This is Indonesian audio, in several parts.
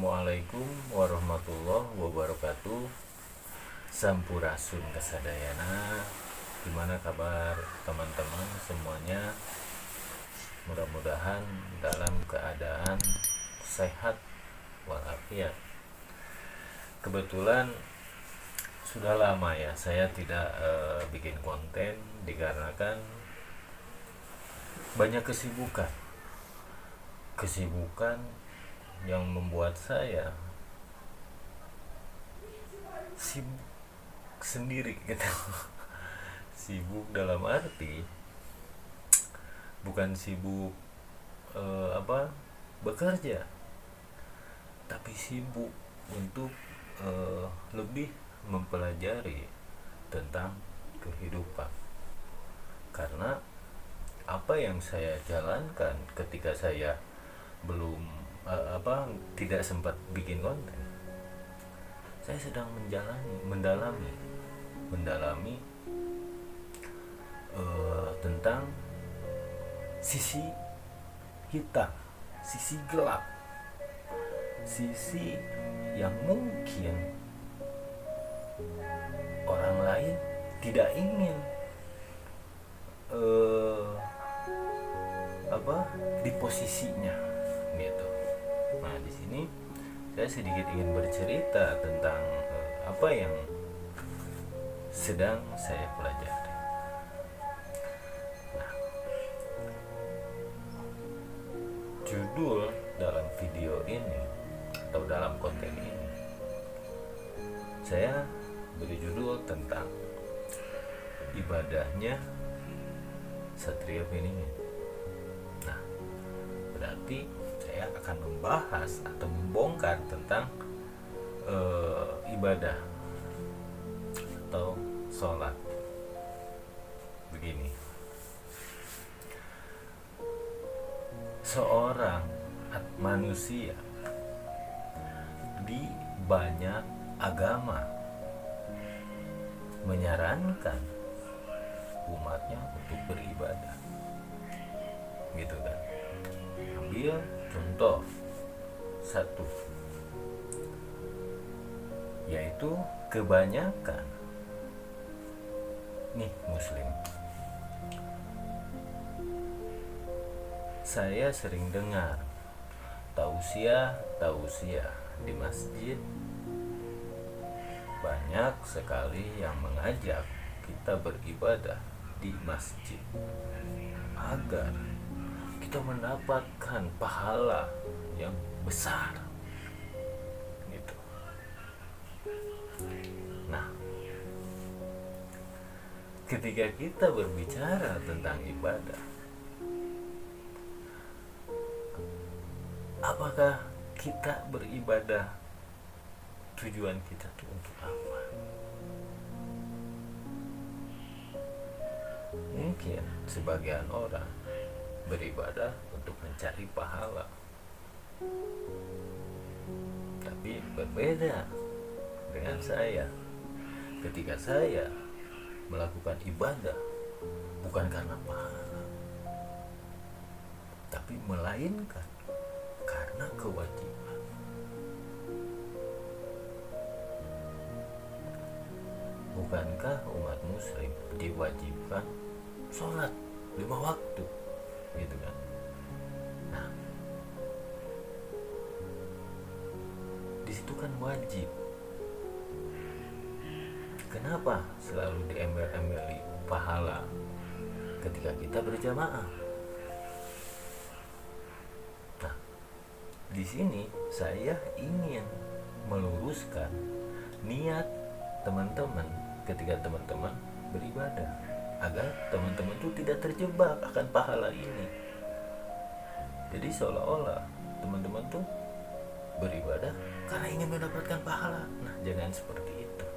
Assalamualaikum warahmatullahi wabarakatuh. Sampurasun kasadayana. Gimana kabar teman-teman semuanya? Mudah-mudahan dalam keadaan sehat walafiat. Kebetulan sudah lama ya saya tidak bikin konten dikarenakan banyak kesibukan yang membuat saya sibuk sendiri gitu. Sibuk dalam arti bukan sibuk bekerja, tapi sibuk untuk lebih mempelajari tentang kehidupan. Karena apa yang saya jalankan ketika saya belum tidak sempat bikin konten, saya sedang mendalami tentang sisi hitam, sisi gelap, sisi yang mungkin orang lain tidak ingin di posisinya gitu. Nah, di sini saya sedikit ingin bercerita tentang apa yang sedang saya pelajari. Nah, judul dalam video ini atau dalam konten ini saya beri judul tentang ibadahnya Satria Beningan. Nah, berarti saya akan membahas atau membongkar tentang ibadah atau sholat. Begini, seorang manusia di banyak agama menyarankan umatnya untuk beribadah, gitu kan. Ambil contoh satu, yaitu kebanyakan nih muslim. Saya sering dengar tausiah di masjid, banyak sekali yang mengajak kita beribadah di masjid agar kita mendapatkan pahala yang besar gitu. Nah, ketika kita berbicara tentang ibadah, apakah kita beribadah tujuan kita tuh untuk apa? Mungkin sebagian orang beribadah untuk mencari pahala, tapi berbeda dengan saya. Ketika saya melakukan ibadah bukan karena pahala, tapi melainkan karena kewajiban. Bukankah umat muslim diwajibkan sholat 5 waktu, gitu kan? Nah, di situ kan wajib. Kenapa selalu diemel-emeli pahala ketika kita berjamaah? Nah, di sini saya ingin meluruskan niat teman-teman ketika teman-teman beribadah, agar teman-teman tuh tidak terjebak akan pahala ini. Jadi seolah-olah teman-teman tuh beribadah karena ingin mendapatkan pahala. Nah, jangan seperti itu.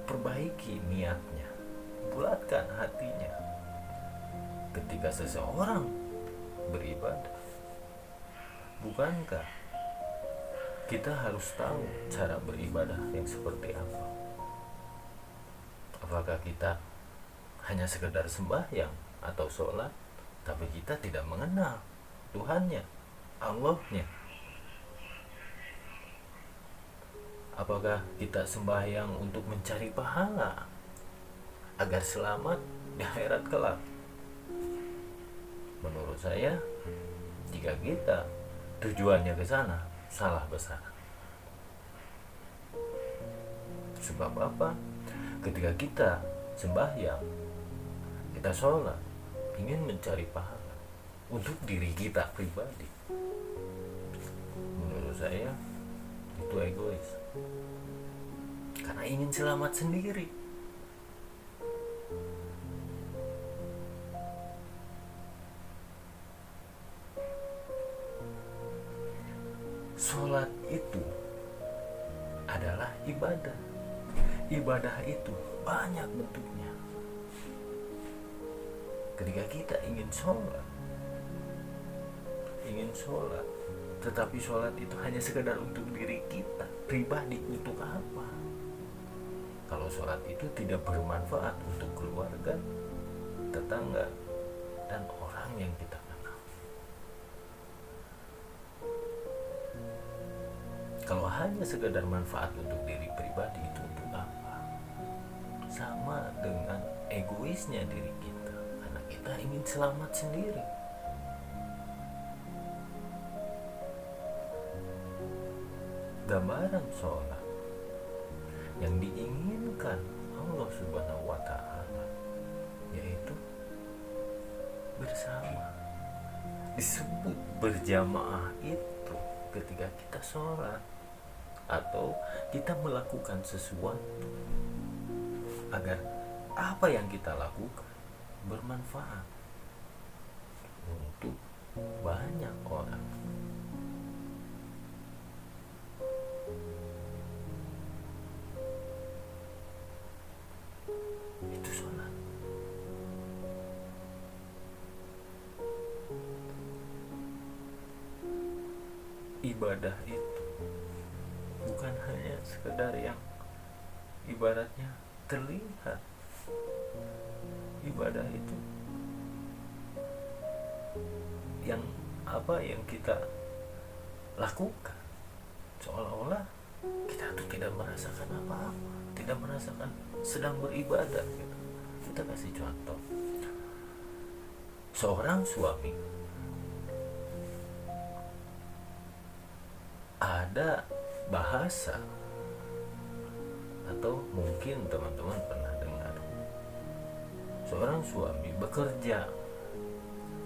Perbaiki niatnya, bulatkan hatinya. Ketika seseorang beribadah, bukankah kita harus tahu cara beribadah yang seperti apa? Apakah kita hanya sekedar sembahyang atau sholat, tapi kita tidak mengenal Tuhannya, Allahnya. Apakah kita sembahyang untuk mencari pahala agar selamat di akhirat kelak? Menurut saya, jika kita tujuannya ke sana, salah besar. Sebab apa? Ketika kita sembahyang, kita sholat, ingin mencari pahala untuk diri kita pribadi, menurut saya itu egois, karena ingin selamat sendiri. Sholat itu adalah ibadah. Ibadah itu banyak bentuknya. Ketika kita ingin sholat, tetapi sholat itu hanya sekedar untuk diri kita pribadi, untuk apa? Kalau sholat itu tidak bermanfaat untuk keluarga, tetangga, dan orang yang kita kenal. Kalau hanya sekedar manfaat untuk diri pribadi, itu untuk apa? Sama dengan egoisnya diri kita, karena kita ingin selamat sendiri. Gambaran sholat yang diinginkan Allah Subhanahu wa Ta'ala, yaitu bersama. Disebut berjamaah itu ketika kita sholat atau kita melakukan sesuatu agar apa yang kita lakukan bermanfaat untuk banyak orang. Itu sholat. Ibadah itu bukan hanya sekedar yang ibaratnya terlihat. Ibadah itu yang kita lakukan seolah-olah kita tuh tidak merasakan apa-apa, tidak merasakan sedang beribadah gitu. Kita kasih contoh, seorang suami, ada bahasa atau mungkin teman-teman pernah dengar, seorang suami bekerja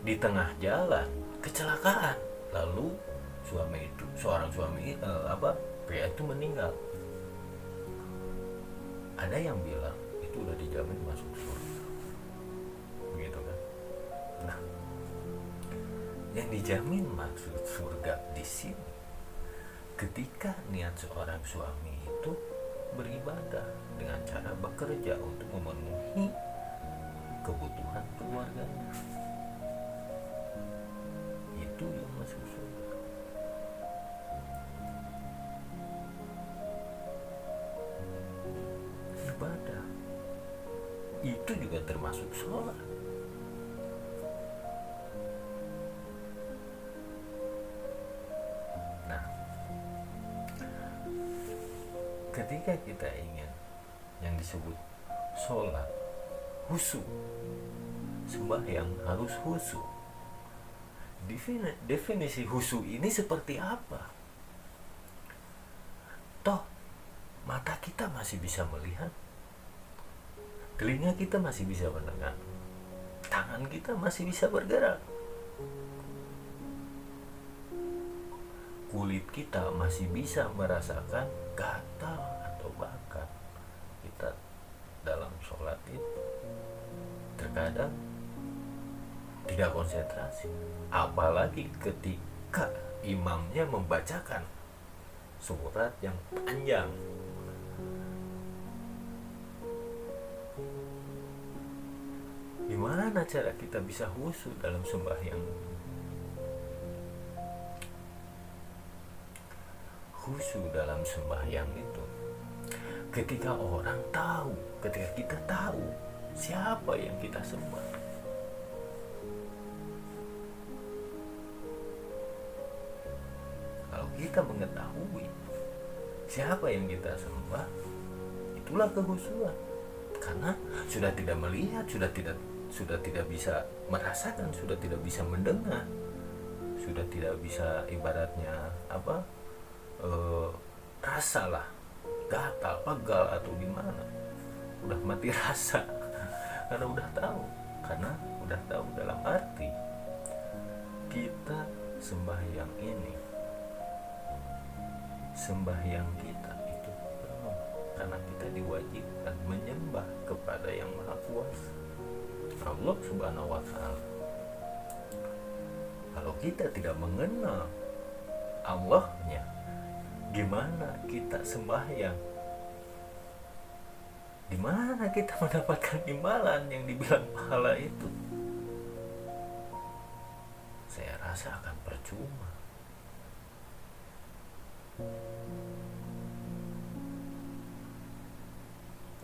di tengah jalan kecelakaan, lalu pria itu meninggal. Ada yang bilang itu udah dijamin masuk surga, begitu kan? Nah, yang dijamin masuk surga di sini ketika niat seorang suami itu beribadah dengan cara bekerja untuk memenuhi kebutuhan keluarganya, itu yang masuk surga. Ibadah itu juga termasuk sholat. Nah, ketika kita ingin yang disebut sholat khusyuk, sembahyang harus khusyuk. Definisi khusyuk ini seperti apa? Toh mata kita masih bisa melihat, telinga kita masih bisa mendengar, tangan kita masih bisa bergerak, kulit kita masih bisa merasakan gatal atau bakar. Kita dalam sholat itu terkadang tidak konsentrasi, apalagi ketika imamnya membacakan surat yang panjang. Gimana cara kita bisa khusyuk dalam sembahyang? Khusyuk dalam sembahyang itu ketika kita tahu siapa yang kita sembah. kita mengetahui siapa yang kita sembah, itulah kehusuan. Karena sudah tidak melihat, sudah tidak bisa merasakan, sudah tidak bisa mendengar, sudah tidak bisa ibaratnya rasa lah, gatal, pegal atau gimana, udah mati rasa karena udah tahu dalam arti kita sembahyang ini, sembahyang kita itu penuh karena kita diwajibkan menyembah kepada yang Maha Kuasa, Allah Subhanahu wa Ta'ala. Kalau kita tidak mengenal Allahnya, gimana kita sembahyang? Di mana kita mendapatkan imbalan yang dibilang pahala itu? Saya rasa akan percuma.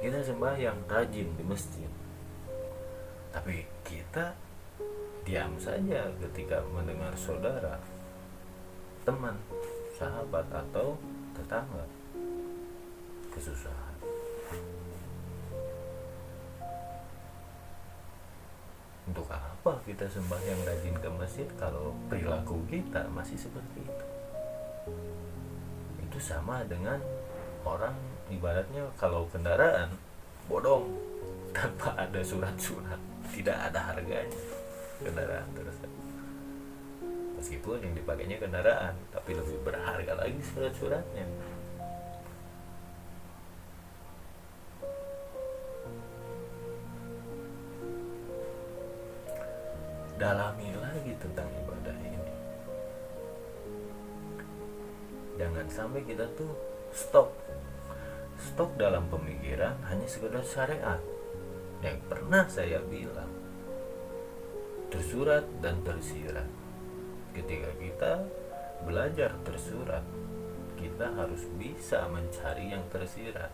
Kita sembahyang rajin di masjid, tapi kita diam saja ketika mendengar saudara, teman, sahabat atau tetangga kesusahan. Untuk apa kita sembahyang rajin ke masjid kalau perilaku kita masih seperti itu? Itu sama dengan orang ibaratnya kalau kendaraan bodong tanpa ada surat-surat, tidak ada harganya kendaraan tersebut. Meskipun yang dipakainya kendaraan, tapi lebih berharga lagi surat-suratnya. Dalami lagi tentang ibadah ini. Jangan sampai kita tuh stop dalam pemikiran hanya sekedar syariat yang pernah saya bilang tersurat dan tersirat. Ketika kita belajar tersurat, kita harus bisa mencari yang tersirat.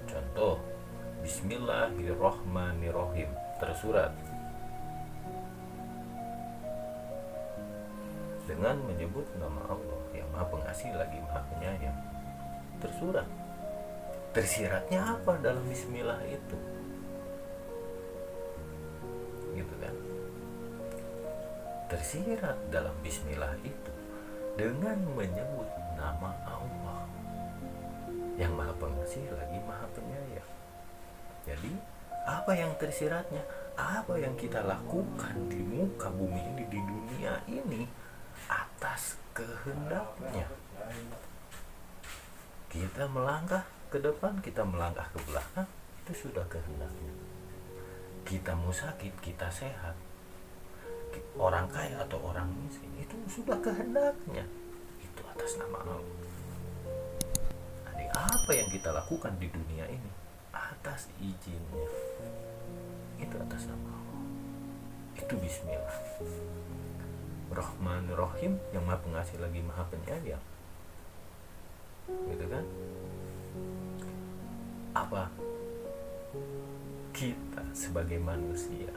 Contoh, Bismillahirrohmanirrohim tersurat dengan menyebut nama Allah yang Maha Pengasih lagi Maha Penyayang. Tersurat. Tersiratnya apa dalam Bismillah itu? Gitu kan? Tersirat dalam Bismillah itu dengan menyebut nama Allah yang Maha Pengasih lagi Maha Penyayang. Jadi apa yang tersiratnya, apa yang kita lakukan di muka bumi ini, di dunia ini atas kehendaknya. Kita melangkah ke depan, kita melangkah ke belakang, itu sudah kehendaknya. Kita mau sakit, kita sehat, orang kaya atau orang miskin, itu sudah kehendaknya. Itu atas nama Allah. Jadi apa yang kita lakukan di dunia ini atas izinnya, itu atas nama Allah. Itu Bismillah. Rahmanirrahim yang Maha Pengasih lagi Maha Penyayang. Gitu kan? Apa kita sebagai manusia,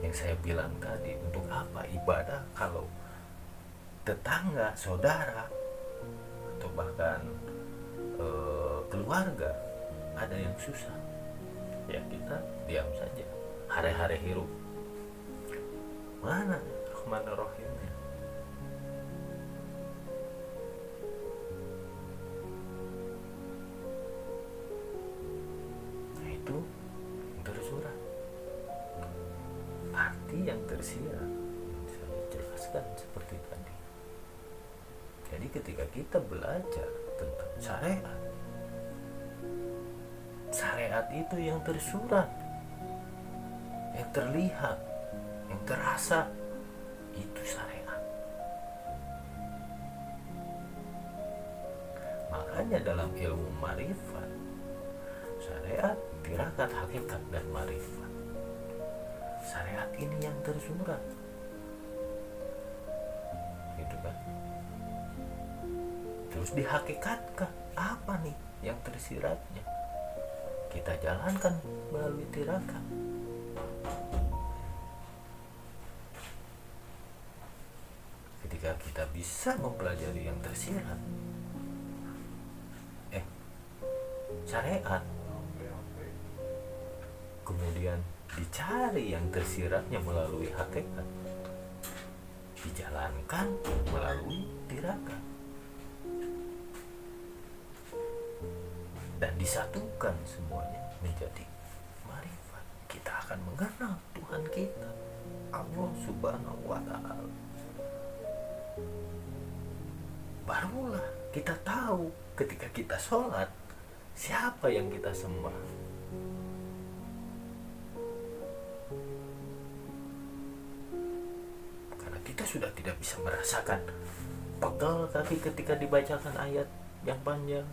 yang saya bilang tadi, untuk apa ibadah kalau tetangga, saudara, atau bahkan keluarga ada yang susah, ya kita diam saja, hari-hari hirup. Mana Rahmanir-Rahimnya? Nah itu yang tersurat. Arti yang tersirat yang saya jelaskan seperti tadi. Jadi ketika kita belajar tentang syariat itu yang tersurat, yang terlihat, yang terasa, itu syariat. Makanya dalam ilmu marifat, syariat, tirakat, hakikat, dan marifat. Syariat ini yang tersurat, gitu kan? Terus dihakikatkan, apa nih yang tersiratnya? Kita jalankan melalui tirakat. ketika kita bisa mempelajari yang tersirat, syariat, kemudian dicari yang tersiratnya melalui hakikat, dijalankan melalui tirakat, dan disatukan semuanya menjadi marifat, kita akan mengenal Tuhan kita, Allah Subhanahu wa Ta'ala. Barulah kita tahu ketika kita sholat siapa yang kita sembah. Karena kita sudah tidak bisa merasakan pegel kaki ketika dibacakan ayat yang panjang.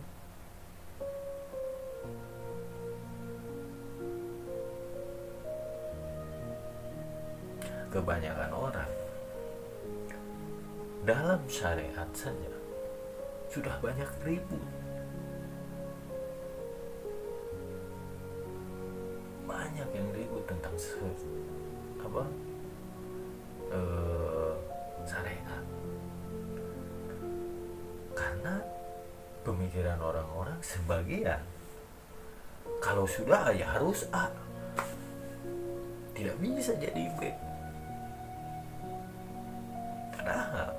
Kebanyakan orang dalam syariat saja sudah banyak ribut, banyak yang ribut tentang syariat, karena pemikiran orang-orang sebagian kalau sudah A ya harus A, tidak bisa jadi B. Padahal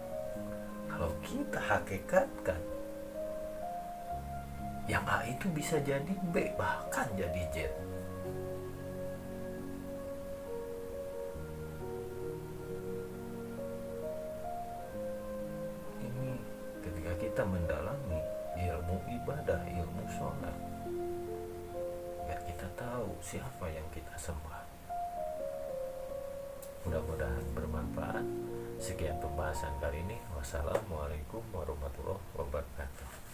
kalau kita hakikatkan, yang A itu bisa jadi B, bahkan jadi Z. Ini ketika kita mendalami ilmu ibadah, ilmu sholat, biar kita tahu siapa yang kita sembah. Mudah-mudahan bermanfaat. Sekian pembahasan kali ini. Wassalamualaikum warahmatullahi wabarakatuh.